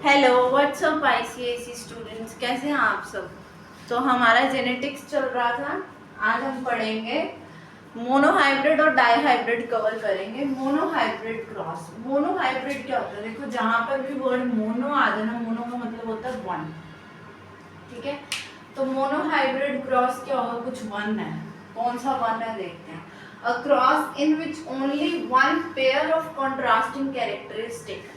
Hello what's up ICIC students, कैसे हैं आप सब। तो हमारा जेनेटिक्स चल रहा था। आज हम पढ़ेंगे मोनोहाइब्रिड और डाईहाइब्रिड कवर करेंगे। मोनोहाइब्रिड क्रॉस, मोनोहाइब्रिड क्या होता है, देखो जहाँ पर भी वर्ड मोनो आ जाए ना, मोनो का मतलब होता है वन, ठीक है। तो मोनोहाइब्रिड क्रॉस क्या होगा, कुछ वन है। कौन सा वन है देखते हैं। A cross in which only one pair of contrasting characteristic.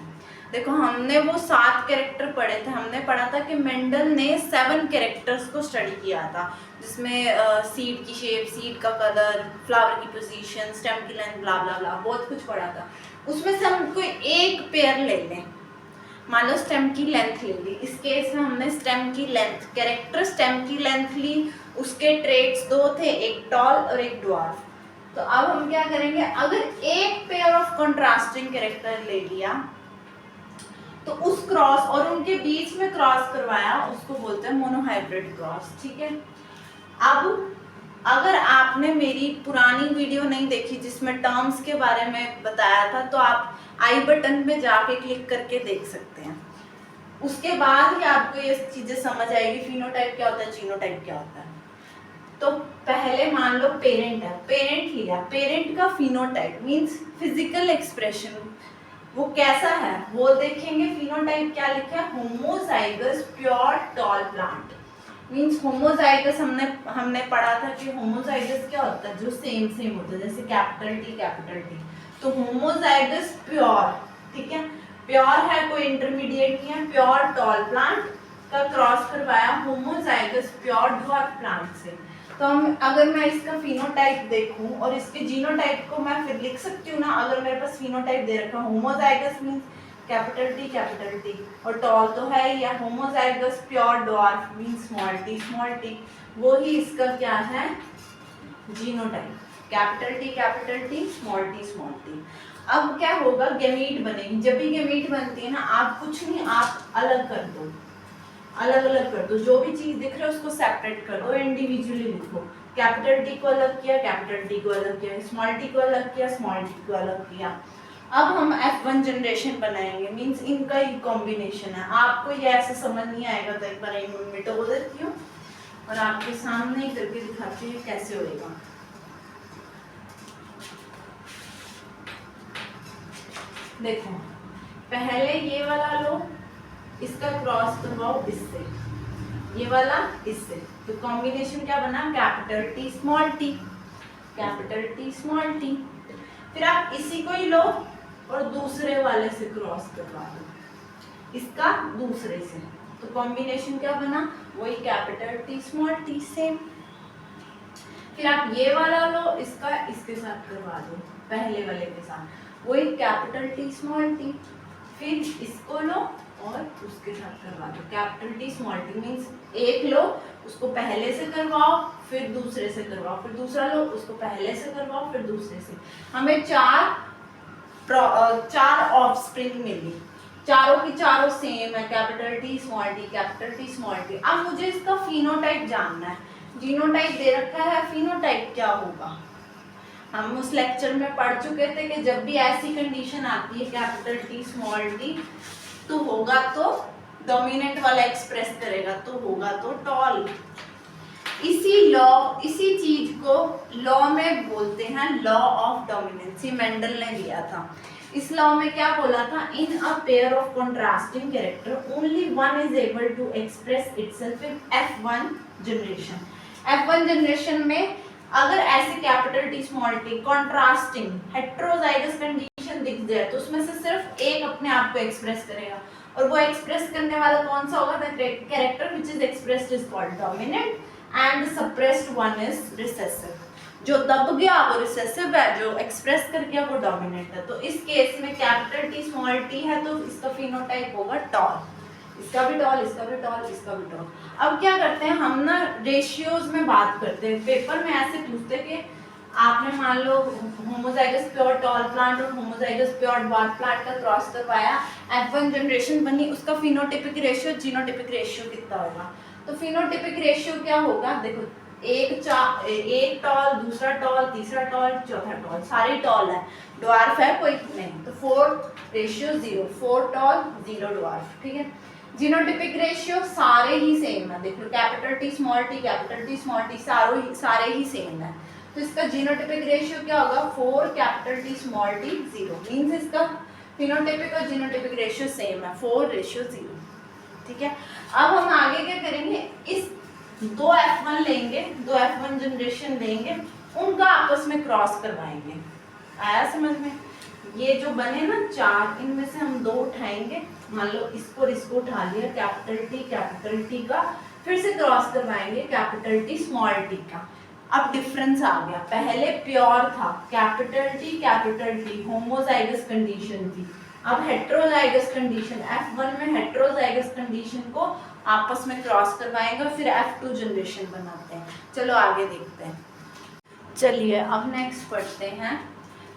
देखो हमने वो 7 कैरेक्टर पढ़े थे। हमने पढ़ा था कि मेंडल ने 7 कैरेक्टर्स को स्टडी किया था, जिसमें सीड की शेप, सीड का कलर, फ्लावर की पोजीशन, स्टेम की लेंथ, ब्ला ब्ला ब्ला, बहुत कुछ पढ़ा था। उसमें से हम कोई एक पेयर ले लें। मान लो स्टेम की लेंथ ले ली, इस केस में हमने स्टेम की लेंथ, कैरेक्टर स्टेम की लेंथ ली। उसके ट्रेट्स 2 थे, एक टॉल और एक ड्वार्फ। तो अब हम क्या करेंगे, अगर एक पेयर ऑफ कंट्रास्टिंग कैरेक्टर ले लिया तो उस क्रॉस और उनके बीच में क्रॉस करवाया, उसको बोलते हैं मोनोहाइब्रिड क्रॉस, ठीक है। अब अगर आपने मेरी पुरानी वीडियो नहीं देखी जिसमें टर्म्स के बारे में बताया था, तो आप आई बटन पे जाके क्लिक करके देख सकते हैं। उसके बाद ही आपको ये चीजें समझ आएगी, फिनोटाइप क्या होता है, जीनोटाइप क्या होता है। तो पहले मान लो पेरेंट है, पेरेंट लिया, पेरेंट का फिनोटाइप मींस फिजिकल एक्सप्रेशन, वो कैसा है वो देखेंगे। फिनोटाइप क्या लिखा है, homozygous pure tall plant. Means homozygous हमने पढ़ा था कि होमोजाइगस क्या होता है, जो सेम सेम होता है, जैसे कैपिटल टी कैपिटल टी। तो होमोजाइगस प्योर, ठीक है, प्योर है, कोई इंटरमीडिएट नहीं है। प्योर टॉल प्लांट का क्रॉस करवाया होमोजाइगस प्योर ड्वार्फ प्लांट से। तो हम अगर मैं इसका फिनोटाइप देखूं और इसके जीनोटाइप को मैं फिर लिख सकती हूँ ना। अगर मेरे पास फिनोटाइप दे रखा है, होमोजाइगस मींस कैपिटल टी, और टॉल तो है ही, या homozygous pure dwarf means small T, वो ही इसका क्या है, genotype. Capital T small T. अब क्या होगा, गैमीट बनेगी। जब भी गैमीट बनती है ना, आप कुछ नहीं, आप अलग कर दो, अलग अलग कर दो, जो भी चीज दिख रहा है उसको सेपरेट कर दो, इंडिविजुअली लिखो। कैपिटल टी को अलग किया, कैपिटल टी को अलग किया, स्मॉल टी को अलग किया, स्मॉल टी को अलग किया। अब हम F1 जनरेशन बनाएंगे, मींस इनका ही कॉम्बिनेशन है। आपको ये ऐसे समझ नहीं आएगा तो एक बार मिटो देती हूँ और आपके सामने ही करके दिखाती हूँ कैसे होएगा। देखो पहले ये वाला लो, इसका क्रॉस करवाओ इससे, ये वाला इससे, तो कॉम्बिनेशन क्या बना, capital T small T, capital T small T. फिर आप इसी को ही लो और दूसरे वाले से क्रॉस करवा दो, इसका दूसरे से, तो कॉम्बिनेशन क्या बना, वही capital T small T same. फिर आप ये वाला लो, इसका इसके साथ करवा दो, पहले वाले के साथ, वही कैपिटल टी स्मॉल टी। फिर इसको लो और उसके साथ करवा दो, capital T small T means एक लो, उसको पहले से करवाओ, फिर दूसरे से करवाओ, फिर दूसरा लो, उसको पहले से करवाओ, फिर दूसरे से। हमें चार ऑफस्प्रिंग मिली, चारों की चारों सेम है, capital T small T, capital T small T. अब मुझे इसका फिनोटाइप जानना है। जीनोटाइप दे रखा है, फिनोटाइप क्या होगा। हम उस लेक्चर में पढ़ चुके थे कि जब भी ऐसी कंडीशन आती है कैपिटल टी स्मॉल टी, तो होगा तो डोमिनेंट वाला एक्सप्रेस करेगा, तो होगा तो टॉल। इसी चीज को लॉ में बोलते हैं लॉ ऑफ डोमिनेंस, मेंडल ने दिया था। इस लॉ में क्या बोला था, in a pair of contrasting character only one is able to express itself in F1 generation. F1 generation में अगर ऐसे capital T small T contrasting heterozygous condition दिख जाए, तो उसमें से सिर्फ एक अपने आप को एक्सप्रेस करेगा, और वो एक्सप्रेस करने वाला कौन सा होगा, the character which is expressed is called dominant and the suppressed one is recessive. जो दब गया वो रिसेसिव है, जो एक्सप्रेस कर गया वो डोमिनेंट है। तो इस केस में कैपिटल टी स्मॉल टी है, तो इसका फिनोटाइप होगा टॉल, इसका भी टॉल, इसका भी टॉल, इसका भी टॉल। अब क्या करते हैं हम ना, रेशियोज में बात करते हैं। पेपर में ऐसे पूछते हैं कि आपने मान लो होमोजाइगस प्योर टॉल प्लांट और होमोजाइगस प्योर ड्वार्फ प्लांट का क्रॉस करवाया, F1 जनरेशन बनी, उसका फिनोटिपिक रेशियो जीनोटिपिक रेशियो कितना होगा। तो फिनोटिपिक रेशियो क्या होगा, देखो एक टॉल, दूसरा टॉल, तीसरा टॉल, चौथा टॉल, सारे टॉल है। ड्वार्फ है कोई नहीं, तो 4:0, 4 टॉल 0 ड्वार्फ, ठीक है। जीनोटिपिक रेशियो सारे ही सेम है, देख लो capital T small T, capital T small T, सारे ही सेम है। तो इसका जीनोटिपिक रेशियो क्या होगा, 4 capital T small T 0, means इसका फिनोटिपिक और जीनोटिपिक रेशियो सेम है, 4:0, ठीक है। अब हम आगे क्या करेंगे, इस दो F1 लेंगे, दो F1 जनरेशन लेंगे, उनका आपस में क्रॉस करवाएंगे। आया समझ में? ये जो बने ना 4, इनमें से हम 2 उठाएंगे, मान लो इसको और इसको उठा लिया, कैपिटल टी का, फिर से क्रॉस करवाएंगे कैपिटल टी स्मॉल टी का। अब डिफरेंस आ गया, पहले प्योर था कैपिटल टी होमोजाइगस कंडीशन थी, अब हेट्रोजाइगस कंडीशन, F1 में हेट्रोजाइगस कंडीशन को आपस में क्रॉस करवाएंगे और फिर F2 जनरेशन बनाते हैं। चलो आगे देखते हैं। चलिए अब नेक्स्ट पढ़ते हैं।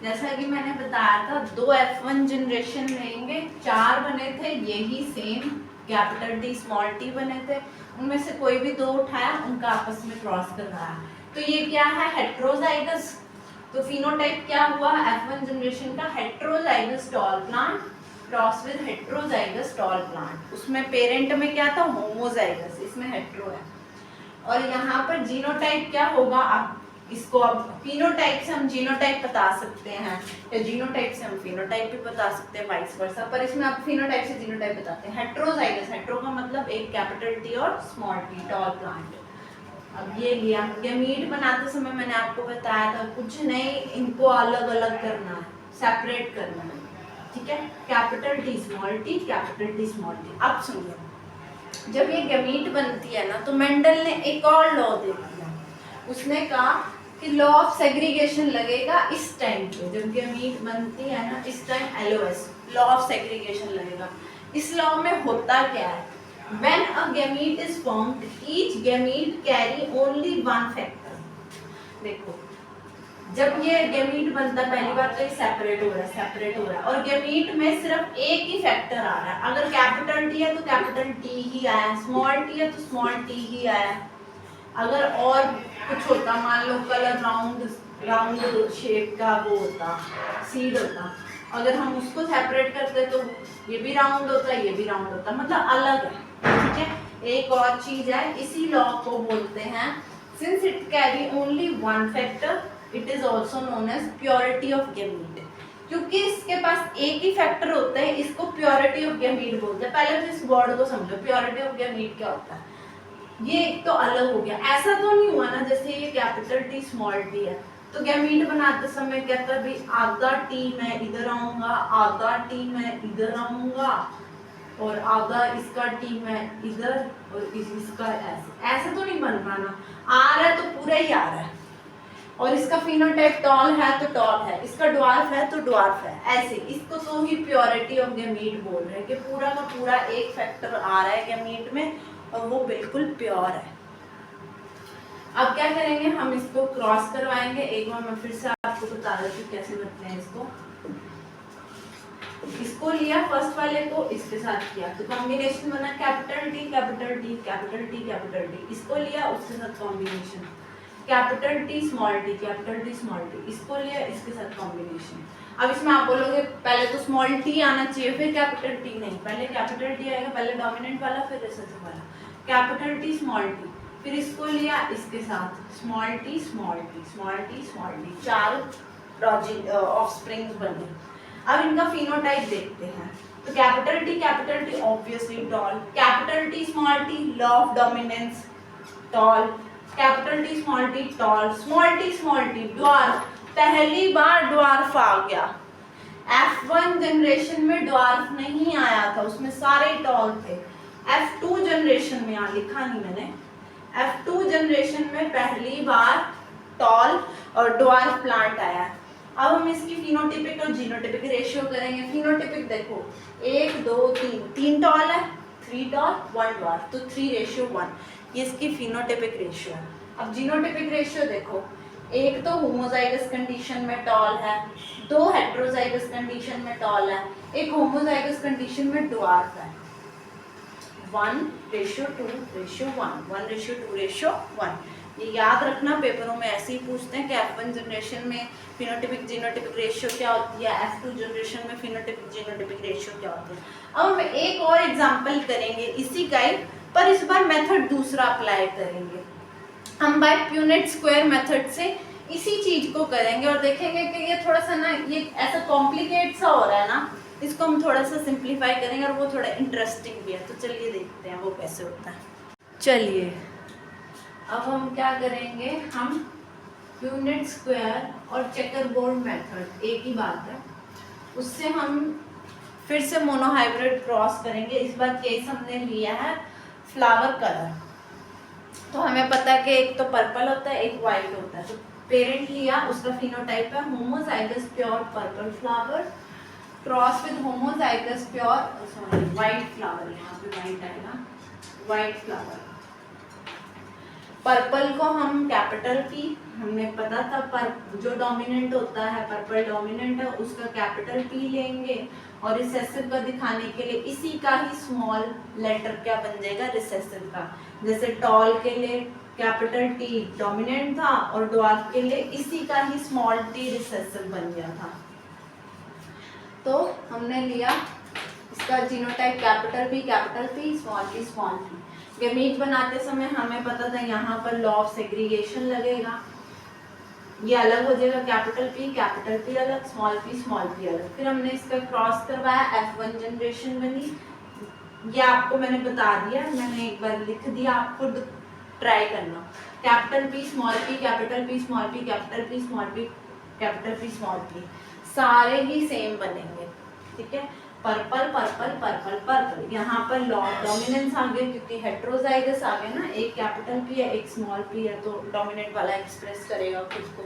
जैसा कि मैंने बताया था, 2 F1 जनरेशन लेंगे, 4 बने थे, यही same capital T small T बने थे, उनमें से कोई भी 2 उठाया, उनका आपस में क्रॉस करवाया। तो ये क्या है, हेट्रोजाइगस। तो फिनोटाइप क्या हुआ F1 जनरेशन का, heterozygous tall plant cross with heterozygous tall plant. उसमें पेरेंट में क्या था, होमोजाइगस, इसमें हेट्रो है। और यहाँ पर जीनोटाइप क्या होगा, अब इसको अब फिनोटाइप से हम जीनोटाइप बता सकते हैं, या जीनोटाइप से हम फिनोटाइप भी बता सकते हैं, वाइस वर्सा, पर इसमें आप फिनोटाइप से जीनोटाइप बताते हैं। हेट्रोजाइगस, हेट्रो का मतलब एक कैपिटल टी और स्मॉल टी, टॉल प्लांट। अब ये लिया, गैमीट बनाते समय मैंने आपको बताया था, कुछ नहीं, इनको अलग अलग करना है, सेपरेट करना है, ठीक है। Capital T small T, capital T small T. अब सुनिए, जब ये गैमीट बनती है ना, तो मेंडल ने एक और लॉ दे दिया। उसने कहा कि लॉ ऑफ सेग्रीगेशन लगेगा इस टाइम पे, जब गैमीट बनती है ना, इस time LOS, law of segregation लगेगा। इस लॉ में होता क्या है, when a gamete is formed, each gamete carry only one factor। देखो, जब ये गैमीट बनता है, पहली बात तो ये सेपरेट हो रहा है, और गैमीट में सिर्फ एक ही फैक्टर आ रहा है। अगर कैपिटल टी है तो कैपिटल टी ही आया, स्मॉल टी है तो स्मॉल टी ही आया। अगर और कुछ होता, मान लो कलर राउंड शेप का वो होता, सीड होता, अगर हम उसको सेपरेट करते तो ये भी राउंड होता, ये भी राउंड होता, मतलब अलग है, ठीक है। एक और चीज है, इसी लॉ को बोलते हैं, since it carry only one factor, it is also known as purity of gamete. क्योंकि इसके पास एक ही फैक्टर होता है, इसको प्योरिटी ऑफ गैमीट बोलते हैं। पहले तो इस वर्ड को समझो, प्योरिटी ऑफ गैमीट क्या होता है। ये एक तो अलग हो गया, ऐसा तो नहीं हुआ ना जैसे ये कैपिटल टी स्मॉल टी है, तो गैमीट बनाते समय कहता है भाई आधा टी मैं इधर आऊंगा, आधा टी मैं इधर आऊंगा, और आधा इसका टी मैं इधर, और इसका ऐसे तो नहीं बन रहा ना, आ रहा है तो पूरा ही आ रहा है। और इसका फिनोटाइप टॉल है तो टॉल है, इसका ड्वार्फ है तो ड्वार्फ है, ऐसे। इसको तो ही प्योरिटी ऑफ गैमीट बोल रहे हैं कि पूरा का पूरा एक फैक्टर आ रहा है गैमीट में और वो बिल्कुल प्योर है। अब क्या करेंगे, हम इसको क्रॉस करवाएंगे। एक बार मैं फिर से आपको बता देती हूँ कैसे करते हैं इसको। इसको लिया फर्स्ट वाले को, इसके साथ किया तो कॉम्बिनेशन बना capital T capital T capital T capital T. इसको लिया, उसके साथ combination capital T small T capital T small T. इसको लिया, इसके साथ कॉम्बिनेशन। अब इसमें आप बोलोगे पहले तो स्मॉल टी आना चाहिए फिर कैपिटल टी, नहीं, पहले कैपिटल टी आएगा, पहले डोमिनेंट वाला फिर रिसेसिव वाला, कैपिटल टी स्मॉल टी। फिर इसको लिया, इसके साथ small T small T small T small T, 4 offsprings बने। अब इनका फिनोटाइप देखते हैं। तो capital T obviously tall, capital T small T law of dominance tall, capital T small T tall, small T dwarf. पहली बार ड्वार्फ आ गया। F1 generation में ड्वार्फ नहीं आया था, उसमें सारे टॉल थे। F2 जनरेशन में, यहाँ लिखा नहीं मैंने, F2 जनरेशन में पहली बार टॉल और ड्वार्फ प्लांट आया। अब हम इसकी फिनोटिपिक और जीनोटिपिक रेशियो करेंगे। फिनोटिपिक देखो 1 2 3 टॉल है, 3 टॉल 1 ड्वार्फ, तो 3:1, ये इसकी फिनोटिपिक रेशियो है। अब जीनोटिपिक रेशियो देखो, एक तो होमोजाइगस कंडीशन में टॉल है, 2 हेट्रोजाइगस कंडीशन में टॉल है, एक होमोजाइगस कंडीशन में ड्वार्फ है। 1:2:1, 1:2:1। ये याद रखना, पेपरों में ऐसे ही पूछते हैं कि F1 जनरेशन में फिनोटिपिक जीनोटिपिक रेशियो क्या होती है, F2 जनरेशन में फिनोटिपिक जीनोटिपिक रेशियो क्या होती है। अब हम एक और एग्जांपल करेंगे इसी का ही, पर इस बार मेथड दूसरा अप्लाई करेंगे। हम बाय प्यूनेट स्क्वायर मेथड से इसी चीज को करेंगे और देखेंगे कि ये थोड़ा सा ना, ये ऐसा कॉम्प्लिकेट सा हो रहा है ना, इसको हम थोड़ा सा सिंप्लीफाई करेंगे और वो थोड़ा इंटरेस्टिंग भी है। तो चलिए देखते हैं वो कैसे होता है। चलिए अब हम क्या करेंगे, हम प्यूनेट स्क्वायर और चेकर बोर्ड मेथड एक ही बात है, उससे हम फिर से मोनोहाइब्रिड क्रॉस करेंगे। इस बार केस हमने लिया है फ्लावर कलर, तो हमें पता है कि एक तो पर्पल होता है एक वाइट होता है। तो पेरेंट लिया, उसका फिनोटाइप है homozygous pure purple flower cross with homozygous pure sorry white flower, यहाँ पे वाइट आएगा, वाइट फ्लावर। पर्पल को हम कैपिटल P, हमने पता था पर जो डोमिनेंट होता है पर्पल डोमिनेंट है उसका कैपिटल P लेंगे और रिसेसिव का दिखाने के लिए इसी का ही स्मॉल लेटर क्या बन जाएगा रिसेसिव का। जैसे टॉल के लिए कैपिटल T डोमिनेंट था और ड्वार्फ के लिए इसी का ही स्मॉल t रिसेसिव बन गया था। तो हमने लिया इसका genotype capital P small p। Gamete बनाते समय हमें पता था यहाँ पर लॉ ऑफ सेग्रीगेशन लगेगा, ये अलग हो जाएगा कैपिटल P अलग, स्मॉल p अलग। फिर हमने इसका क्रॉस करवाया, F1 जनरेशन बनी। ये आपको मैंने बता दिया, मैंने एक बार लिख दिया, आप खुद ट्राई करना। Capital P small p, capital P small p, capital P small p, capital P small p, सारे ही सेम बनेंगे, ठीक है। पर्पल पर्पल पर्पल पर्पल, यहाँ पर लॉ ऑफ डोमिनेंस आ गया क्योंकि हेट्रोजाइगस आ गया ना, एक कैपिटल P है एक स्मॉल p है, तो डोमिनेंट वाला एक्सप्रेस करेगा खुद को।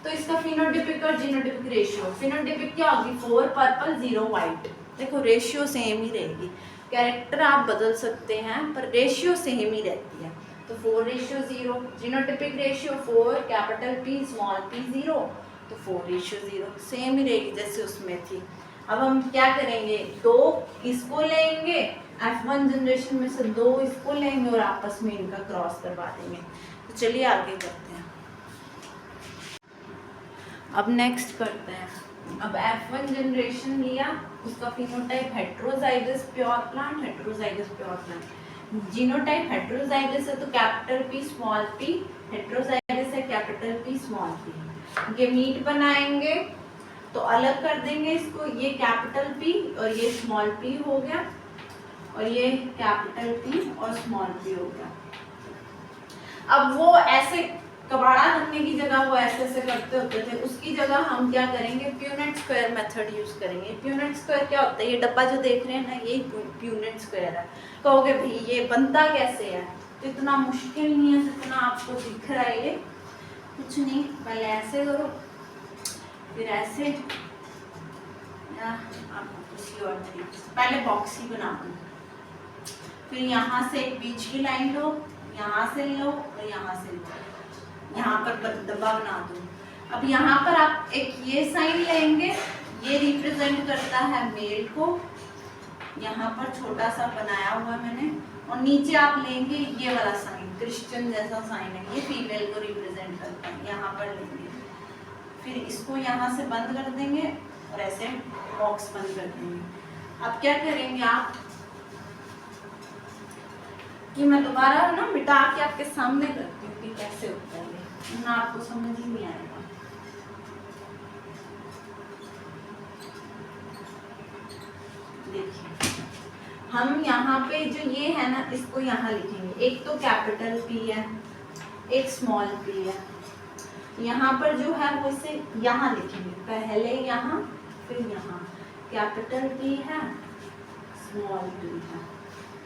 तो इसका फिनोटिपिक और जीनोटिपिक रेशियो, फिनोटिपिक क्या होगी 4 पर्पल 0 वाइट। देखो रेशियो सेम ही रहेगी, कैरेक्टर आप बदल सकते हैं पर रेशियो सेम ही रहती है। तो 4:0, genotypic ratio 4 capital P small p 0, तो 4:0 सेम ही रहेगी जैसे उसमें थी। अब हम क्या करेंगे, 2 इसको लेंगे, F1 जनरेशन में से 2 इसको लेंगे और आपस में इनका क्रॉस करवा देंगे। तो चलिए आगे करते हैं। अब नेक्स्ट करते हैं, अब F1 जनरेशन लिया, उसका phenotype heterozygous pure plant, heterozygous pure plant. Genotype heterozygous है तो capital P small p, heterozygous है capital P small p। Gamete बनाएंगे तो अलग कर देंगे इसको, ये कैपिटल P और ये स्मॉल p हो गया और ये कैपिटल P और स्मॉल p हो गया। अब वो ऐसे कबाड़ा करने की जगह वो ऐसे ऐसे करते होते थे, उसकी जगह हम क्या करेंगे, प्यूनेट स्क्वायर मेथड यूज करेंगे। प्यूनेट स्क्वायर क्या होता है, ये डब्बा जो देख रहे हैं ना ये प्यूनेट स्क्वायर है। कहोगे भाई ये बनता कैसे है, तो इतना मुश्किल नहीं है जितना आपको दिख रहा है। ये कुछ नहीं, पहले ऐसे करो फिर ऐसे, या आपको किसी और तरीके से पहले बॉक्स ही बना दो, फिर यहाँ से एक बीच की लाइन लो, यहाँ से लो और यहाँ से लो, यहाँ पर डब्बा बना दो। अब यहाँ पर आप एक ये साइन लेंगे, ये रिप्रेजेंट करता है मेल को, यहाँ पर छोटा सा बनाया हुआ मैंने, और नीचे आप लेंगे ये वाला साइन, क्रिश्चियन जैसा साइन है, ये फीमेल को रिप्रेजेंट करता है, यहाँ पर लेंगे। फिर इसको यहाँ से बंद कर देंगे और ऐसे बॉक्स बंद कर देंगे। अब क्या करेंगे आप कि मैं दोबारा ना मिटा के आपके सामने करती हूँ कि कैसे होता है ये, ना आपको समझ ही नहीं आएगा। देखिए हम यहाँ पे जो ये है ना इसको यहाँ लिखेंगे, एक तो कैपिटल P है एक स्मॉल p है, यहाँ पर जो है वो इसे यहाँ लिखेंगे, पहले यहाँ फिर यहाँ, कैपिटल P है स्मॉल p है,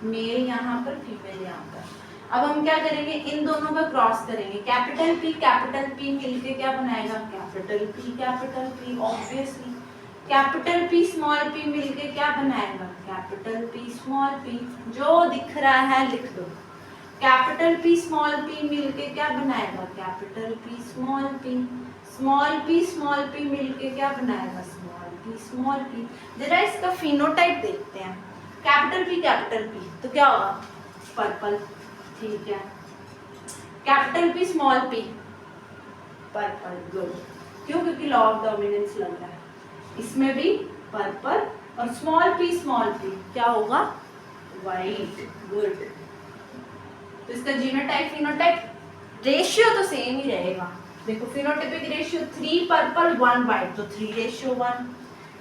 मेल यहाँ पर फीमेल यहाँ पर। अब हम क्या करेंगे, इन दोनों का क्रॉस करेंगे, कैपिटल P मिलके क्या बनाएगा, capital P obviously, capital P small p मिलके क्या बनाएगा, कैपिटल P स्मॉल p, जो दिख रहा है लिख दो। कैपिटल P स्मॉल p मिलके क्या बनाएगा, कैपिटल P स्मॉल p मिलके क्या बनाएगा, स्मॉल p। जरा इसका फिनोटाइप देखते हैं, कैपिटल P तो क्या होगा, पर्पल, ठीक है। Capital P small P, purple, good. क्यों? क्योंकि लॉ ऑफ डोमिनेंस लग रहा है। इसमें भी पर्पल, और स्मॉल पी क्या होगा? White, good. तो इसका जीनोटाइप फिनोटाइप रेशियो तो सेम ही रहेगा। देखो फिनोटाइपिक रेशियो 3 पर्पल 1 वाइट, तो 3:1।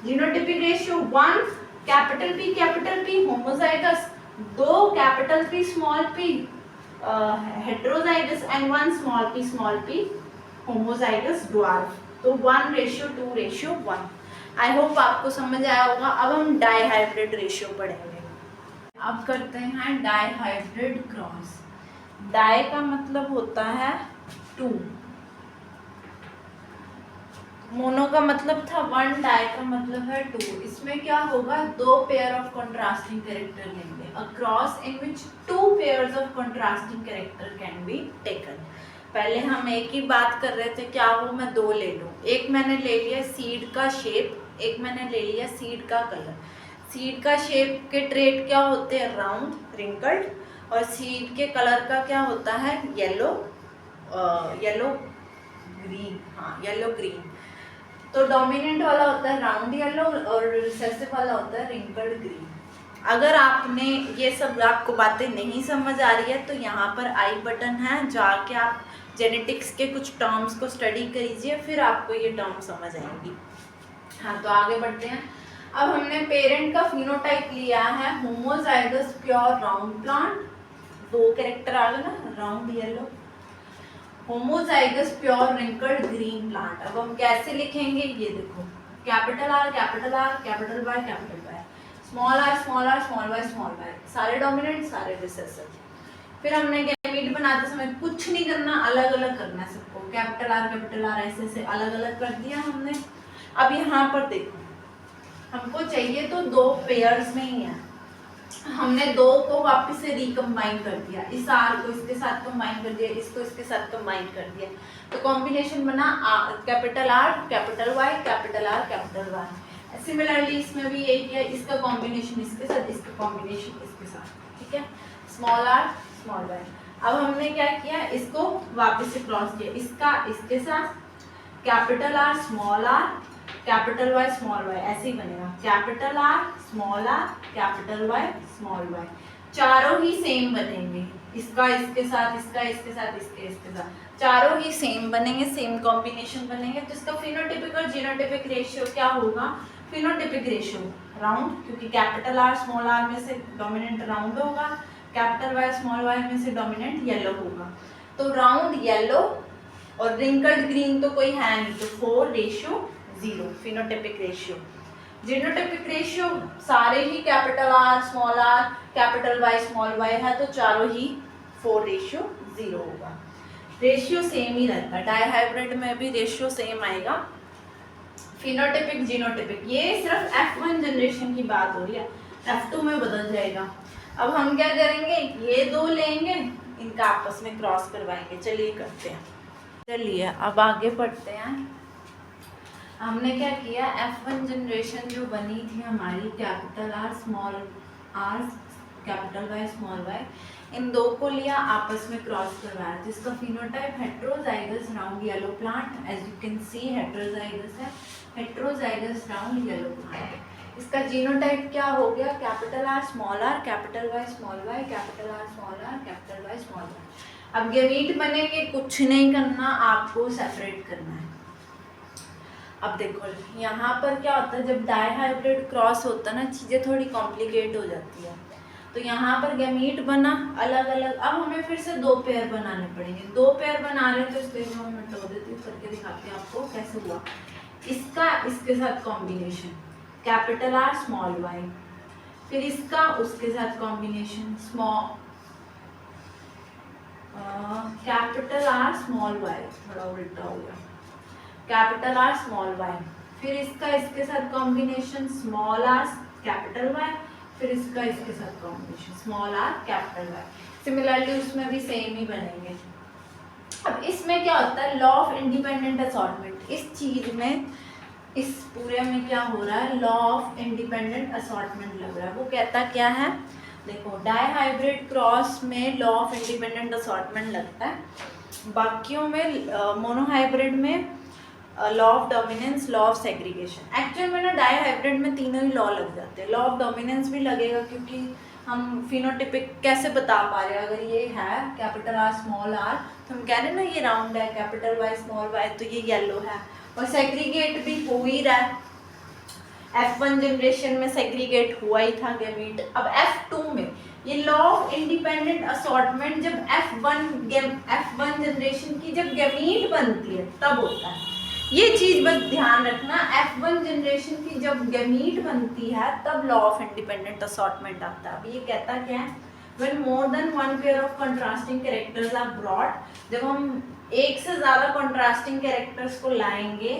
Genotypic ratio 1 capital P homozygous, 2 capital P small P heterozygous and 1 small P homozygous dwarf, तो 1:2:1। आई होप आपको समझ आया होगा। अब हम डाइहाइब्रिड रेशियो पढ़ेंगे। अब करते हैं डाइहाइब्रिड क्रॉस। डाई का मतलब होता है 2, मोनो का मतलब था 1, डाई का मतलब है 2। इसमें क्या होगा? 2 पेयर ऑफ कंट्रास्टिंग कैरेक्टर लेंगे, a cross in which 2 pairs of contrasting character can be taken. पहले हम एक ही बात कर रहे थे, क्या वो मैं 2 ले लूँ? एक मैंने ले लिया सीड का शेप, एक मैंने ले लिया सीड का कलर। सीड का शेप के ट्रेट क्या होते हैं? राउंड, रिंकल्ड, और सीड के कलर का क्या होता है? येलो, येलो ग्रीन, हाँ येलो ग्रीन। तो डोमिनेंट वाला होता है राउंड येलो और रिसेसिव वाला होता है रिंकल्ड ग्रीन। अगर आपने ये सब आपको बातें नहीं समझ आ रही है तो यहाँ पर आई बटन है, जाके आप जेनेटिक्स के कुछ टर्म्स को स्टडी करिए, फिर आपको ये टर्म समझ आएंगी। हाँ, तो आगे बढ़ते हैं। अब हमने पेरेंट का फिनोटाइप लिया है homozygous pure round plant, 2 character आ गए ना, round yellow, homozygous pure wrinkled green plant. अब हम कैसे लिखेंगे ये देखो, capital R capital Y, small R small Y, सारे डोमिनेंट सारे रिसेसिव। फिर हमने गैमीट बनाते समय कुछ नहीं करना, अलग अलग करना है सबको, कैपिटल आर ऐसे ऐसे अलग अलग कर दिया हमने। अब यहाँ पर देखो, हमको चाहिए तो 2 पेयर्स में ही है, हमने 2 को वापस से रिकम्बाइन कर दिया, इस आर को इसके साथ कंबाइन कर दिया, इसको इसके साथ कंबाइन कर दिया, तो कॉम्बिनेशन बना capital R capital Y. Similarly इसमें भी यही किया, इसका कॉम्बिनेशन इसके साथ, इसका कॉम्बिनेशन इसके साथ, ठीक है, स्मॉल आर स्मॉल वाई। अब हमने क्या किया, इसको वापस से क्रॉस किया, इसका इसके साथ, capital R capital Y small Y, ऐसे ही बनेगा, capital R capital Y small Y, चारों ही सेम बनेंगे, इसका इसके साथ, इसका इसके साथ, इसके साथ, चारों ही सेम बनेंगे, सेम कॉम्बिनेशन बनेंगे। तो इसका फिनोटिपिक और जीनोटिपिक रेशियो क्या होगा? फिनोटिपिक रेशियो राउंड, क्योंकि कैपिटल आर स्मॉल आर में से डोमिनेंट राउंड होगा, कैपिटल वाई स्मॉल वाई में से डोमिनेंट येलो होगा, तो राउंड येलो और रिंकल्ड ग्रीन तो कोई है नहीं, तो 4:0 फिनोटिपिक रेशियो। जीनोटिपिक रेशियो सारे ही capital R capital Y small Y है, तो चारों ही 4:0 होगा। रेशियो सेम ही रहता है, डाइहाइब्रिड में भी रेशियो सेम आएगा। फिनोटिपिक जीनोटिपिक ये सिर्फ F1 जनरेशन की बात हो रही है, F2 में बदल जाएगा। अब हम क्या करेंगे, ये 2 लेंगे, इनका आपस में क्रॉस करवाएंगे। चलिए करते हैं, चलिए अब आगे बढ़ते हैं। हमने क्या किया, F1 जनरेशन जो बनी थी हमारी, capital R capital Y small Y, इन 2 को लिया, आपस में क्रॉस करवाया, जिसका phenotype heterozygous round yellow plant, as you can see heterozygous है, हेटेरोजाइगस राउंड येलो प्लांट। इसका जीनोटाइप क्या हो गया, capital R capital Y small Y, capital R capital Y small Y. अब गैमीट बनेंगे, कुछ नहीं करना, आपको सेपरेट करना है। अब देखो यहाँ पर क्या होता है, जब डाइहाइब्रिड क्रॉस होता है ना, चीज़ें थोड़ी कॉम्प्लिकेट हो जाती है। तो यहाँ पर गैमीट बना अलग अलग, अब हमें फिर से 2 पेयर बनाने पड़ेंगे। 2 पेयर बना रहे हैं तो इसलिए मैं मिटा देती हूँ, करके दिखाती हूँ आपको कैसे हुआ। इसका इसके साथ combination capital R small Y, फिर इसका उसके साथ combination capital R small Y, थोड़ा उल्टा हो गया, कैपिटल आर स्मॉल वाई, फिर इसका इसके साथ combination small R capital Y, फिर इसका इसके साथ combination small R capital Y. Similarly उसमें भी सेम ही बनेंगे। अब इसमें क्या होता है, लॉ ऑफ इंडिपेंडेंट असॉर्टमेंट, इस चीज में, इस पूरे में क्या हो रहा है, लॉ ऑफ इंडिपेंडेंट असॉर्टमेंट लग रहा है। वो कहता क्या है, देखो डाई हाइब्रिड क्रॉस में लॉ ऑफ इंडिपेंडेंट असॉर्टमेंट लगता है, बाकियों में मोनो हाइब्रिड में law of dominance, law of segregation. Actual में ना डाई हाइब्रिड में तीनों ही लॉ लग जाते हैं। लॉ ऑफ डोमिनेंस भी लगेगा क्योंकि हम फिनोटिपिक कैसे बता पा रहे हैं, अगर ये है कैपिटल आर स्मॉल आर तो हम कह रहे हैं ना ये राउंड है, कैपिटल वाई स्मॉल वाई तो ये येलो है। और सेग्रीगेट भी हो ही रहा है, F1 जनरेशन में सेग्रीगेट हुआ ही था गैमीट। अब F2 में ये लॉ ऑफ इंडिपेंडेंट असॉर्टमेंट जब F1 जनरेशन की जब गैमीट बनती है तब होता है। ये चीज बस ध्यान रखना, F1 जनरेशन की जब गैमीट बनती है तब लॉ ऑफ इंडिपेंडेंट असॉर्टमेंट आता है। अब ये कहता क्या है, when more than one pair of contrasting characters are brought, जब हम एक से ज्यादा contrasting characters को लाएंगे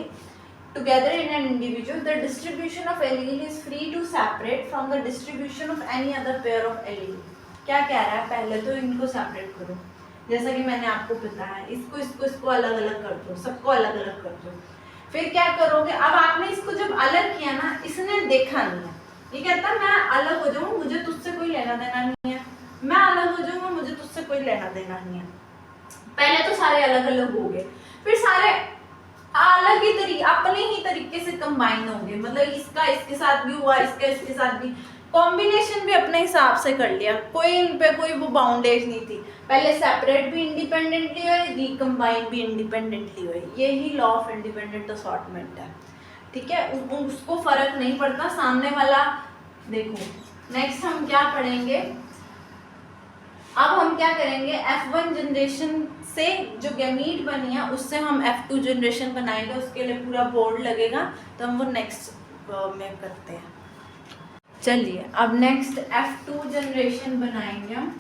together in an individual, the distribution of allele is free to separate from the distribution of any other pair of allele। क्या कह रहा है, पहले तो इनको सेपरेट करो, जैसा कि मैंने आपको बताया, इसको इसको इसको अलग अलग कर दो, सबको अलग अलग कर दो। फिर क्या करोगे, अब आपने इसको जब अलग किया ना, इसने देखा नहीं है, ये कहता मैं अलग हो जाऊँ, मुझे तुझसे कोई लेना देना नहीं है, मैं अलग हो जाऊंगा, मुझे तुझसे कोई लेना देना नहीं है। पहले तो सारे अलग अलग हो गए, फिर सारे अलग ही तरीके अपने ही तरीके से कंबाइन होंगे, मतलब इसका इसके साथ भी हुआ, इसका इसके साथ भी, कॉम्बिनेशन भी अपने हिसाब से कर लिया, कोई इन पे कोई वो बाउंडेज नहीं थी। पहले सेपरेट भी इंडिपेंडेंटली हुए, रिकम्बाइन भी इंडिपेंडेंटली हुए, यही लॉ ऑफ इंडिपेंडेंट असॉर्टमेंट है। ठीक है, उसको फर्क नहीं पड़ता सामने वाला। देखो नेक्स्ट हम क्या पढ़ेंगे, अब हम क्या करेंगे, F1 जनरेशन से जो गैमीट बनी है उससे हम F2 जनरेशन बनाएंगे, उसके लिए पूरा बोर्ड लगेगा, तो हम वो नेक्स्ट में करते हैं। चलिए अब नेक्स्ट F2 जनरेशन बनाएंगे हम,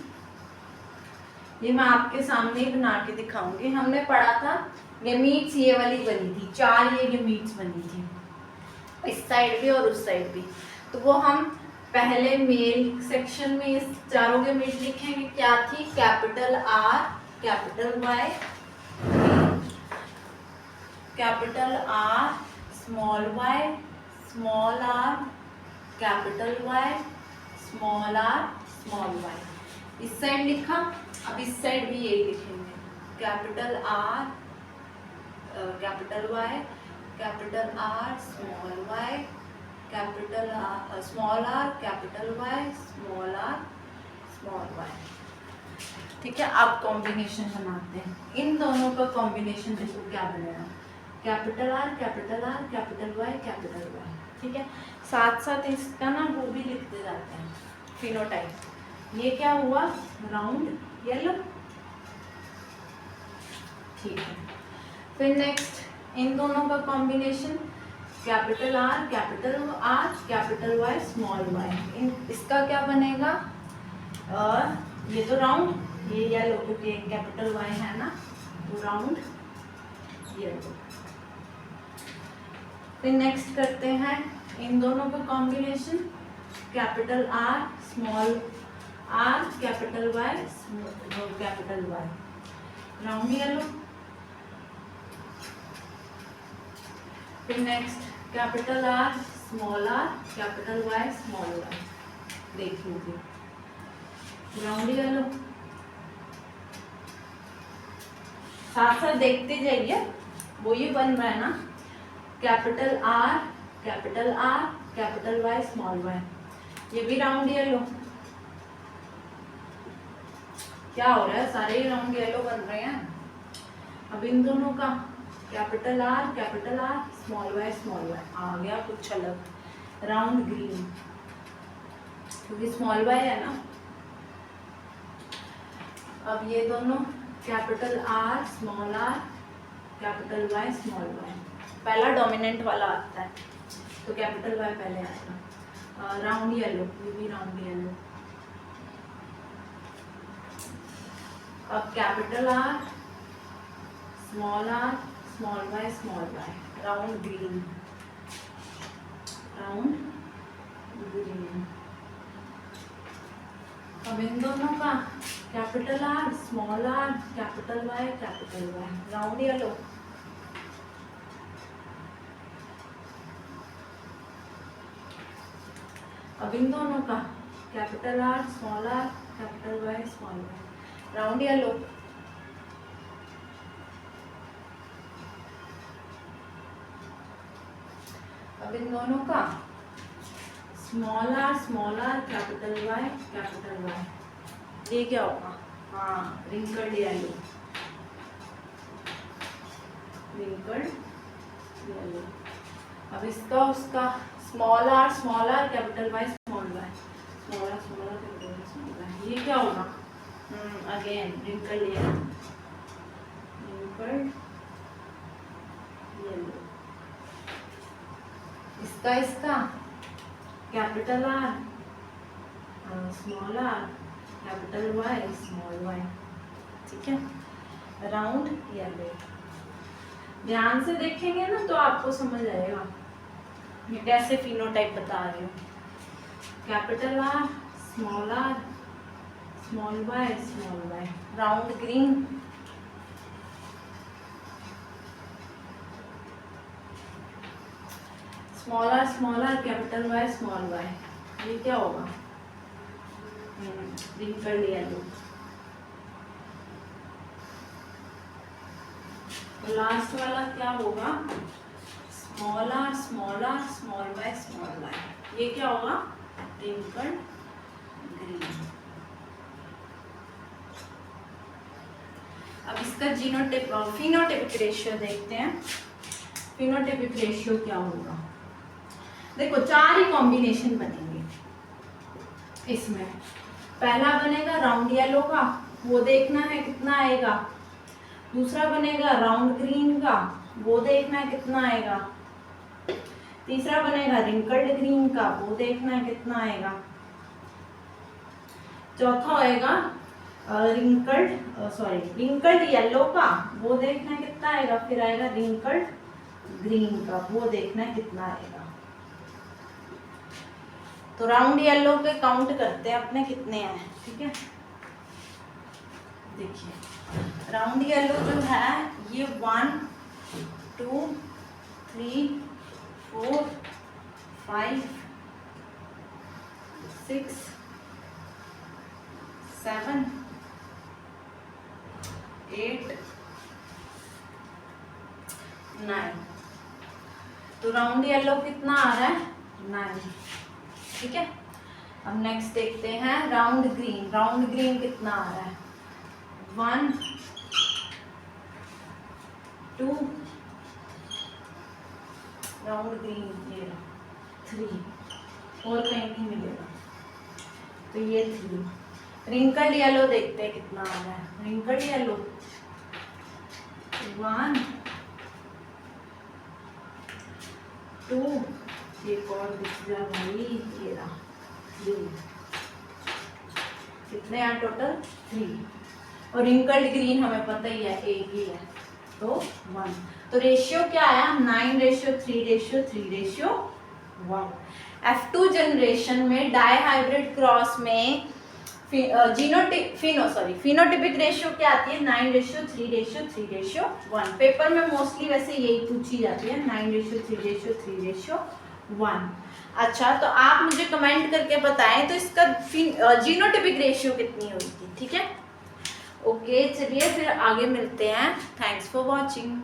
ये मैं आपके सामने ही बना के दिखाऊंगी। हमने पढ़ा था गैमीट्स ये वाली बनी थी, 4 ये गैमीट्स बनी थी, इस साइड भी और उस साइड भी, तो वो हम पहले मेल सेक्शन में इस चारों गैमीट लिखेंगे। क्या थी, capital R, capital Y, capital R, small Y, small R, capital Y, small R, small Y. इस साइड लिखा, अब इस साइड भी यही लिखेंगे, capital R, capital Y, capital R, small Y, capital R, small R, capital Y, small R, small Y. ठीक है, अब कॉम्बिनेशन बनाते हैं, इन दोनों का कॉम्बिनेशन देखो क्या बनेगा, capital R, capital R, capital Y, capital Y. ठीक है, साथ साथ इसका ना वो भी लिखते जाते हैं, फिनोटाइप। ये क्या हुआ, राउंड येलो। ठीक है, फिर नेक्स्ट इन दोनों का combination, capital R, capital R, capital Y, small Y. इसका क्या बनेगा, ये तो राउंड, ये येलो क्योंकि कैपिटल वाई है ना, तो राउंड येलो। फिर नेक्स्ट करते हैं इन दोनों का combination, capital R, small R, capital Y, capital Y, round yellow. फिर next capital R, small R, capital Y, small Y, देख लीजिए, राउंड येलो। साथ साथ देखते जाइए, वो ये बन रहा है ना, capital R, capital R, capital Y, small Y, ये भी राउंड येलो। क्या हो रहा है, सारे ही राउंड येलो बन रहे हैं। अब इन दोनों का capital R, capital R, small Y, small Y, आ गया कुछ अलग, राउंड ग्रीन, क्योंकि स्मॉल वाई है ना। अब ये दोनों capital R, small R, capital Y, small Y, पहला डोमिनेंट वाला आता है तो कैपिटल वाई पहले आता है, राउंड येलो, ये भी राउंड येलो। अब capital R, small R, small Y, small Y, round green, round green. अब इन दोनों का capital R, small R, capital Y, round yellow. अब इन दोनों का capital R small R capital Y small Y, round yellow. अब इन दोनों का स्मॉल आर कैपिटल वाई, ये क्या होगा? हाँ, रिंकल्ड येलो, अब इसका उसका small R capital Y small Y, small R capital Y small Y, ये क्या होगा? अगेन रिंकल्ड येलो, इसका capital R small R capital Y small Y, ठीक है, राउंड येलो। ध्यान से देखेंगे ना तो आपको समझ आएगा मैं कैसे फिनोटाइप बता रही हूँ। Capital R small Y, round green, small R capital Y small Y, ये क्या होगा? Wrinkled yellow. लास्ट वाला क्या होगा? Small R small Y small Y, ये क्या होगा? Wrinkled green. अब इसका फिनोटाइपिक रेशियो देखते हैं। फिनोटाइपिक रेशियो क्या होगा? देखो 4 ही कॉम्बिनेशन बनेंगे इसमें। पहला बनेगा राउंड येलो का, वो देखना है कितना आएगा। दूसरा बनेगा राउंड ग्रीन का, वो देखना है कितना आएगा। तीसरा बनेगा रिंकल्ड ग्रीन का, वो देखना है कितना आएगा। चौथा होएगा रिंकल्ड येलो का, वो देखना है कितना आएगा। फिर आएगा रिंकल्ड ग्रीन का, वो देखना है कितना आएगा। तो राउंड येलो पे काउंट करते हैं अपने कितने हैं, ठीक है। देखिए राउंड येलो जो है ये 1 2 3 4 5 6 7 8 9। तो राउंड येलो कितना आ रहा है? 9, ठीक है। अब नेक्स्ट देखते हैं राउंड ग्रीन कितना आ रहा है? 1 2, राउंड ग्रीन ये 3, और कहीं नहीं मिलेगा तो ये 3। रिंकल्ड येलो देखते हैं कितना आ रहा है। रिंकल्ड येलो 1 2, एक और दिख गया भाई, ये रहा 3। कितने हैं टोटल? 3। और रिंकल्ड ग्रीन हमें पता ही है एक ही है, तो 1। तो रेशियो क्या आया? 9:3:3:1। F2 जनरेशन में डाईहाइब्रिड क्रॉस में फिनोटिपिक रेशियो क्या आती है? 9:3:3:1। पेपर में मोस्टली वैसे यही पूछी जाती है, 9:3:3:1। अच्छा, तो आप मुझे कमेंट करके बताएं तो इसका जीनोटिपिक रेशियो कितनी होगी, ठीक है। ओके, चलिए फिर आगे मिलते हैं। Thanks for watching.